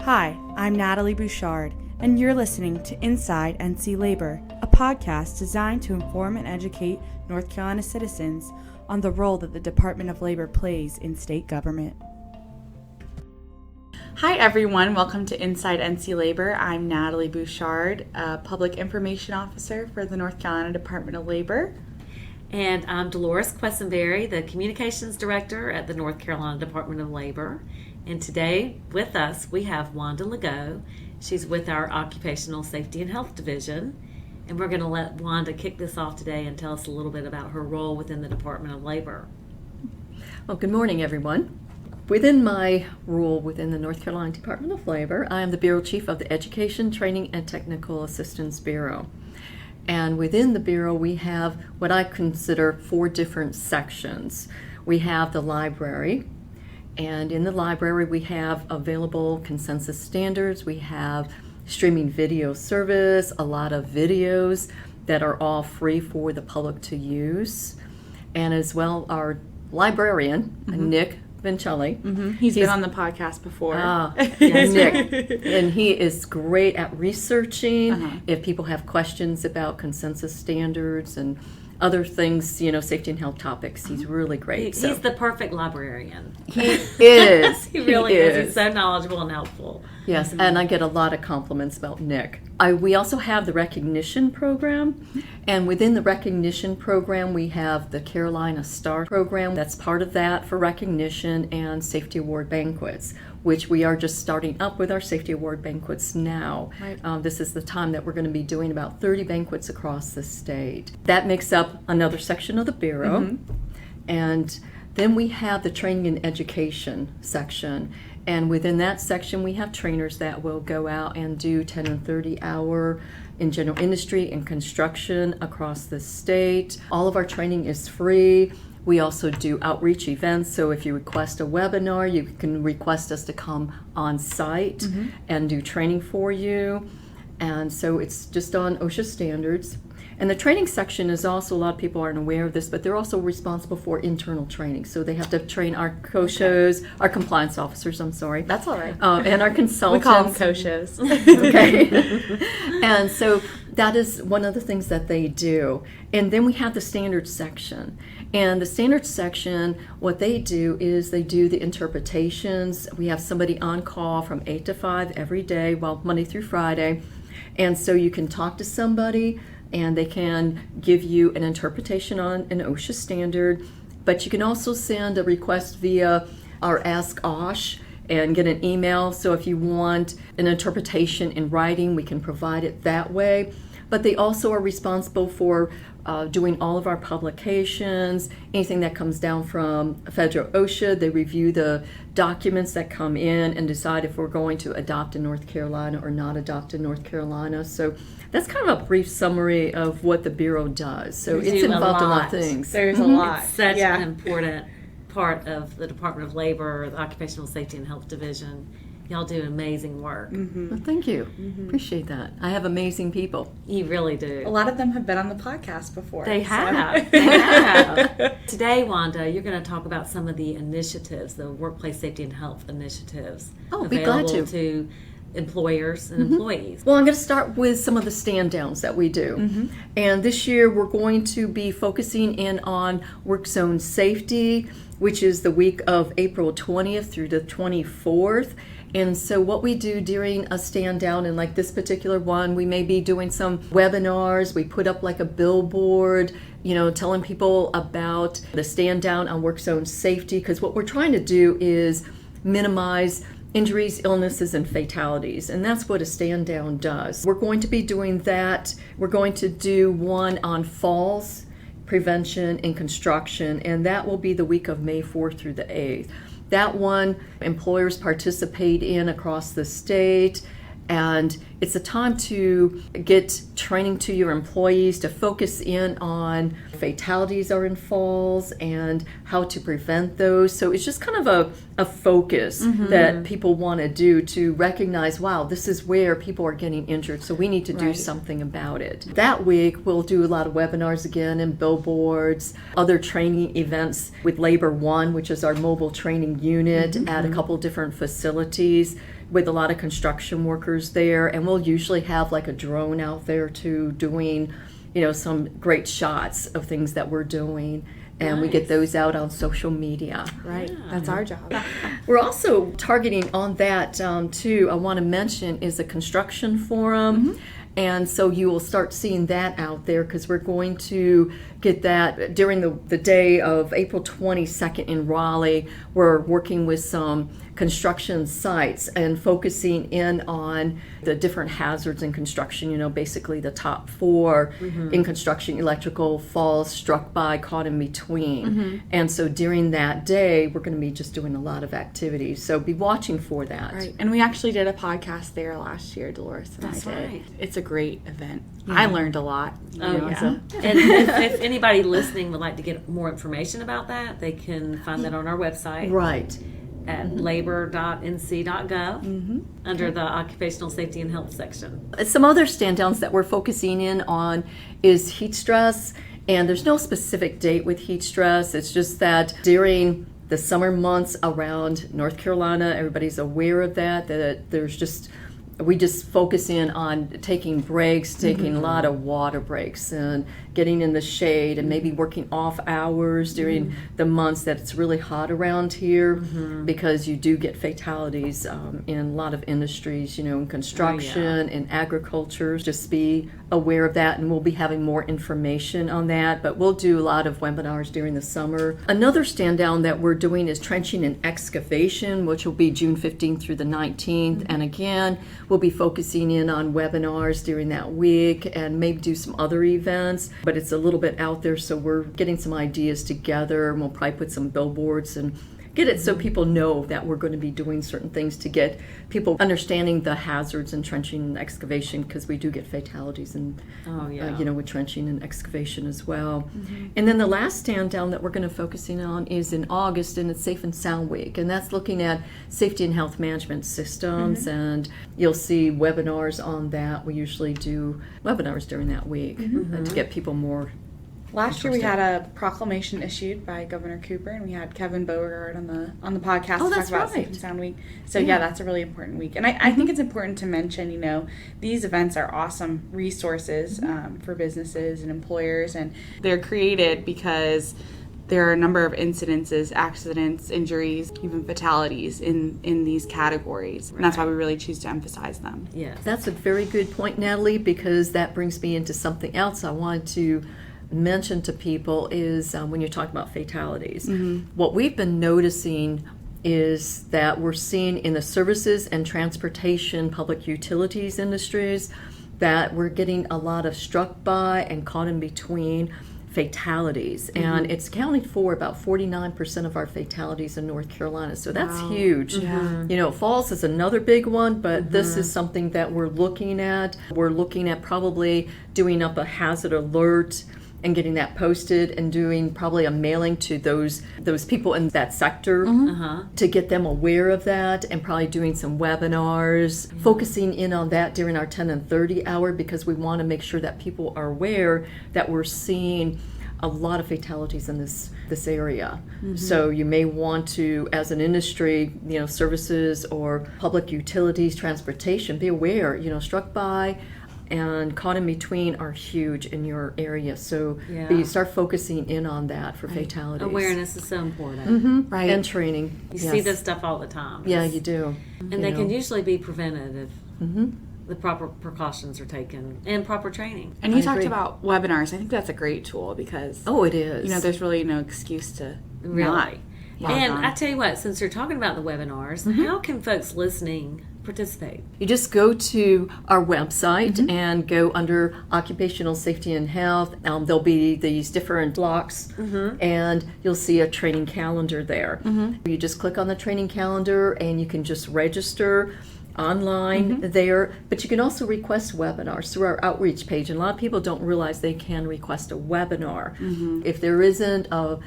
Hi, I'm Natalie Bouchard, and you're listening to Inside NC Labor, a podcast designed to inform and educate North Carolina citizens on the role that the Department of Labor plays in state government. Hi everyone, welcome to Inside NC Labor. I'm Natalie Bouchard, a Public Information Officer for the North Carolina Department of Labor. And I'm Dolores Quessenberry, the Communications Director at the North Carolina Department of Labor. And today with us we have Wanda Lagoe. She's with our Occupational Safety and Health Division. And we're going to let Wanda kick this off today and tell us a little bit about her role within the Department of Labor. Well, good morning, everyone. Within my role within the North Carolina Department of Labor, I am the Bureau Chief of the Education, Training, and Technical Assistance Bureau. And within the Bureau, we have what I consider 4 different sections. We have the library, and in the library, we have available consensus standards. We have streaming video service, a lot of videos that are all free for the public to use. And as well, our librarian, Nick Vincelli. He's been on the podcast before. Nick. And he is great at researching. If people have questions about consensus standards and other things, safety and health topics, he's really great. He's the perfect librarian. He is. He really is. He's so knowledgeable and helpful. Yes, and I get a lot of compliments about Nick. We also have the recognition program, and within the recognition program, we have the Carolina Star program. That's part of that for recognition and safety award banquets, which we are just starting up with our safety award banquets now. Right. This is the time that we're going to be doing about 30 banquets across the state. That makes up another section of the Bureau. And then we have the training and education section. And within that section, we have trainers that will go out and do 10 and 30 hour in general industry and construction across the state. All of our training is free. We also do outreach events, so if you request a webinar, you can request us to come on site and do training for you. And so it's just on OSHA standards. And the training section is also, a lot of people aren't aware of this, but they're also responsible for internal training. So they have to train our COSHAs, our compliance officers, I'm sorry. That's all right. And our consultants. We call them COSHAs. Okay. And so that is one of the things that they do. And then we have the standards section. And the standards section, what they do is they do the interpretations. We have somebody on call from 8 to 5 every day, well, Monday through Friday. And so you can talk to somebody and they can give you an interpretation on an OSHA standard. But you can also send a request via our Ask OSH and get an email. So if you want an interpretation in writing, we can provide it that way. But they also are responsible for doing all of our publications, anything that comes down from federal OSHA. They review the documents that come in and decide if we're going to adopt in North Carolina or not adopt in North Carolina. So that's kind of a brief summary of what the Bureau does. So it's involved in a lot of things. There's a lot. It's such an important part of the Department of Labor, the Occupational Safety and Health Division. Y'all do amazing work. Well, thank you. Appreciate that. I have amazing people. You really do. A lot of them have been on the podcast before. They have. They have. Today, Wanda, you're going to talk about some of the initiatives, the workplace safety and health initiatives. Oh, be glad to employers and employees. Well, I'm going to start with some of the StandDowns that we do. And this year we're going to be focusing in on work zone safety, which is the week of April 20th through the 24th. And so what we do during a stand down, and like this particular one, we may be doing some webinars. We put up like a billboard, telling people about the stand down on work zone safety, because what we're trying to do is minimize injuries, illnesses, and fatalities. And that's what a stand down does. We're going to be doing that. We're going to do one on falls prevention in construction, and that will be the week of May 4th through the 8th. That one, employers participate in across the state, and It's a time to get training to your employees to focus in on fatalities are in falls and how to prevent those. So it's just kind of a focus that people want to do to recognize, wow, this is where people are getting injured, so we need to do something about it. That week, we'll do a lot of webinars again and billboards, other training events with Labor One, which is our mobile training unit at a couple different facilities with a lot of construction workers there. And we'll usually have like a drone out there too doing, some great shots of things that we're doing. And we get those out on social media. Right, that's our job. We're also targeting on that too, I want to mention, is a construction forum. And so you will start seeing that out there because we're going to get that during the day of April 22nd in Raleigh. We're working with some construction sites and focusing in on the different hazards in construction, basically the top 4 in construction: electrical, falls, struck by, caught in between. And so during that day, we're going to be just doing a lot of activities. So be watching for that. Right. And we actually did a podcast there last year, Dolores and That's I did. right. It's a great event. I learned a lot. Oh, yeah. So. And if anybody listening would like to get more information about that, they can find that on our website. Right. At labor.nc.gov under the Occupational Safety and Health section. Some other stand-downs that we're focusing in on is heat stress, and there's no specific date with heat stress. It's just that during the summer months around North Carolina, everybody's aware of that we just focus in on taking breaks, taking a lot of water breaks and getting in the shade and maybe working off hours during the months that it's really hot around here because you do get fatalities in a lot of industries, in construction and agriculture. Just be aware of that, and we'll be having more information on that, but we'll do a lot of webinars during the summer. Another stand down that we're doing is trenching and excavation, which will be June 15th through the 19th, and again, we'll be focusing in on webinars during that week and maybe do some other events, but it's a little bit out there, so we're getting some ideas together, and we'll probably put some billboards and get it so people know that we're going to be doing certain things to get people understanding the hazards in trenching and excavation, because we do get fatalities and with trenching and excavation as well. And then the last stand down that we're going to focus in on is in August, and it's Safe and Sound Week, and that's looking at safety and health management systems, and you'll see webinars on that. We usually do webinars during that week to get people more. Last year we had a proclamation issued by Governor Cooper, and we had Kevin Beauregard on the podcast to talk about Safe and Sound Week. So that's a really important week. And I think it's important to mention, these events are awesome resources for businesses and employers, and they're created because there are a number of incidences, accidents, injuries, even fatalities in these categories. And that's why we really choose to emphasize them. Yes. That's a very good point, Natalie, because that brings me into something else I wanted to mention to people is when you're talking about fatalities. What we've been noticing is that we're seeing in the services and transportation, public utilities industries, that we're getting a lot of struck by and caught in between fatalities, and it's accounting for about 49% of our fatalities in North Carolina, so that's huge. Falls is another big one, but this is something that we're looking at. We're looking at probably doing up a hazard alert and getting that posted and doing probably a mailing to those people in that sector to get them aware of that, and probably doing some webinars, focusing in on that during our 10 and 30 hour, because we want to make sure that people are aware that we're seeing a lot of fatalities in this area. So you may want to, as an industry, services or public utilities, transportation, be aware, struck by and caught in between are huge in your area. So you start focusing in on that for fatalities. Awareness is so important. Right. And training. You see this stuff all the time. Yeah, you do. And they can usually be prevented if the proper precautions are taken and proper training. And you talked about webinars. I think that's a great tool because it is. There's really no excuse to really. And I tell you what, since you're talking about the webinars, how can folks listening participate? You just go to our website and go under Occupational Safety and Health. There'll be these different blocks, and you'll see a training calendar there. You just click on the training calendar, and you can just register. online there, but you can also request webinars through our outreach page. And a lot of people don't realize they can request a webinar. If there isn't a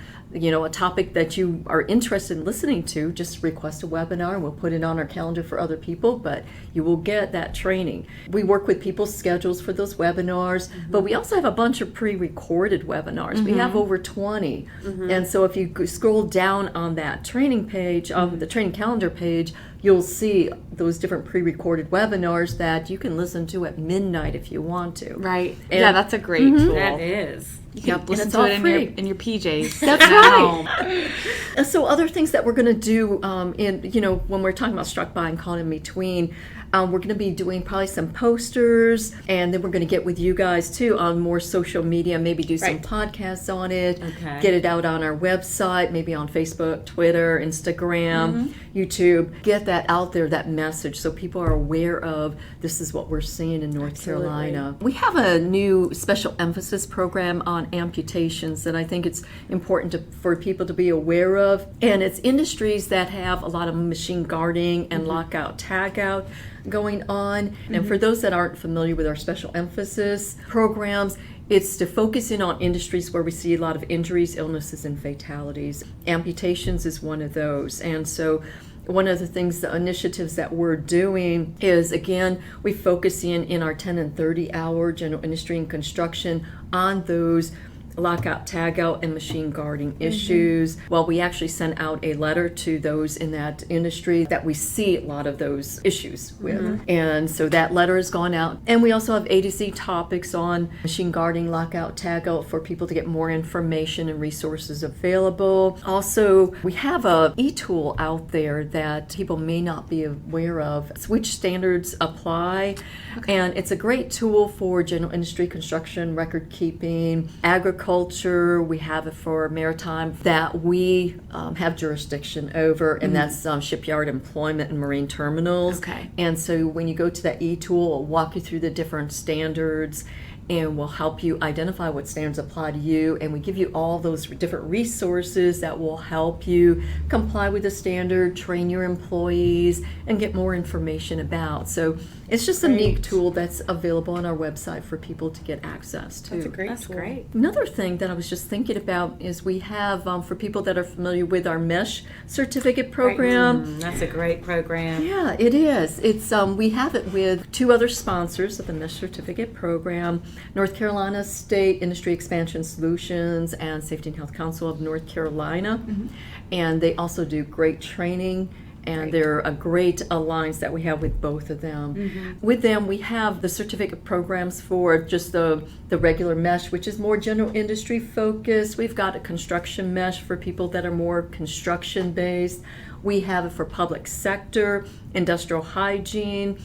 topic that you are interested in listening to, just request a webinar and we'll put it on our calendar for other people, but you will get that training. We work with people's schedules for those webinars, but we also have a bunch of pre-recorded webinars. We have over 20. And so if you scroll down on that training page, the training calendar page, you'll see those different pre-recorded webinars that you can listen to at midnight if you want to. Right. And yeah, that's a great tool. That is. You can Yep, listen and to it it's all in your PJs. That's at right. home. And so other things that we're going to do when we're talking about struck by and caught in between, we're going to be doing probably some posters, and then we're going to get with you guys too on more social media, maybe do some podcasts on it, get it out on our website, maybe on Facebook, Twitter, Instagram, YouTube. Get that out there, that message, so people are aware of this is what we're seeing in North Carolina. We have a new special emphasis program on amputations that I think it's important for people to be aware of, and it's industries that have a lot of machine guarding and lockout tagout going on. And for those that aren't familiar with our special emphasis programs, it's to focus in on industries where we see a lot of injuries, illnesses, and fatalities. Amputations is one of those. And so one of the initiatives that we're doing is, again, we focus in our 10 and 30 hour general industry and construction on those lockout, tagout, and machine guarding issues. Well, we actually sent out a letter to those in that industry that we see a lot of those issues with. And so that letter has gone out. And we also have A to Z topics on machine guarding, lockout, tagout for people to get more information and resources available. Also, we have a e-tool out there that people may not be aware of. It's which standards apply. And it's a great tool for general industry, construction, record keeping, agriculture. We have it for maritime that we have jurisdiction over, and that's shipyard employment and marine terminals. And so when you go to that e-tool, it'll walk you through the different standards and will help you identify what standards apply to you, and we give you all those different resources that will help you comply with the standard, train your employees, and get more information about. So it's just a neat tool that's available on our website for people to get access to. That's a great tool. Great. Another thing that I was just thinking about is we have, for people that are familiar with our MESH certificate program. That's a great program. Yeah, it is. It's we have it with two other sponsors of the MESH certificate program, North Carolina State Industry Expansion Solutions and Safety and Health Council of North Carolina. And they also do great training, and they're a great alliance that we have with both of them. With them, we have the certificate programs for just the regular MESH, which is more general industry focused. We've got a construction MESH for people that are more construction based. We have it for public sector, industrial hygiene,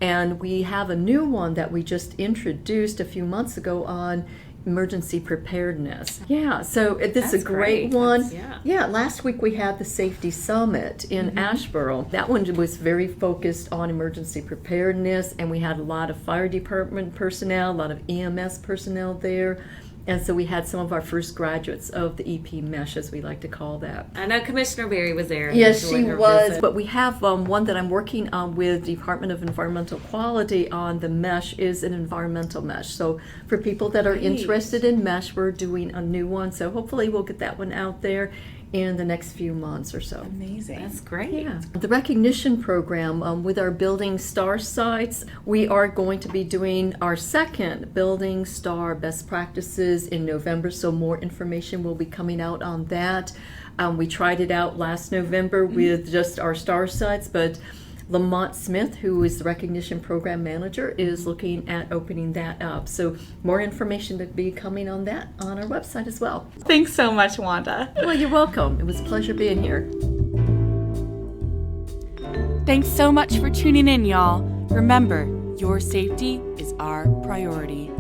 and we have a new one that we just introduced a few months ago on emergency preparedness. Yeah, so this is a great one. Last week we had the Safety Summit in Asheboro. That one was very focused on emergency preparedness, and we had a lot of fire department personnel, a lot of EMS personnel there. And so we had some of our first graduates of the EP MESH, as we like to call that. I know Commissioner Berry was there. Yes, she was. But we have one that I'm working on with Department of Environmental Quality on the MESH is an environmental MESH. So for people that are interested in MESH, we're doing a new one. So hopefully we'll get that one out there in the next few months or so. Amazing. That's great. Yeah. The recognition program with our Building Star sites, we are going to be doing our second Building Star best practices in November, so more information will be coming out on that. We tried it out last November with just our star sites, but Lamont Smith, who is the recognition program manager, is looking at opening that up. So more information to be coming on that on our website as well. Thanks so much, Wanda. Well, you're welcome. It was a pleasure being here. Thanks so much for tuning in, y'all. Remember, your safety is our priority.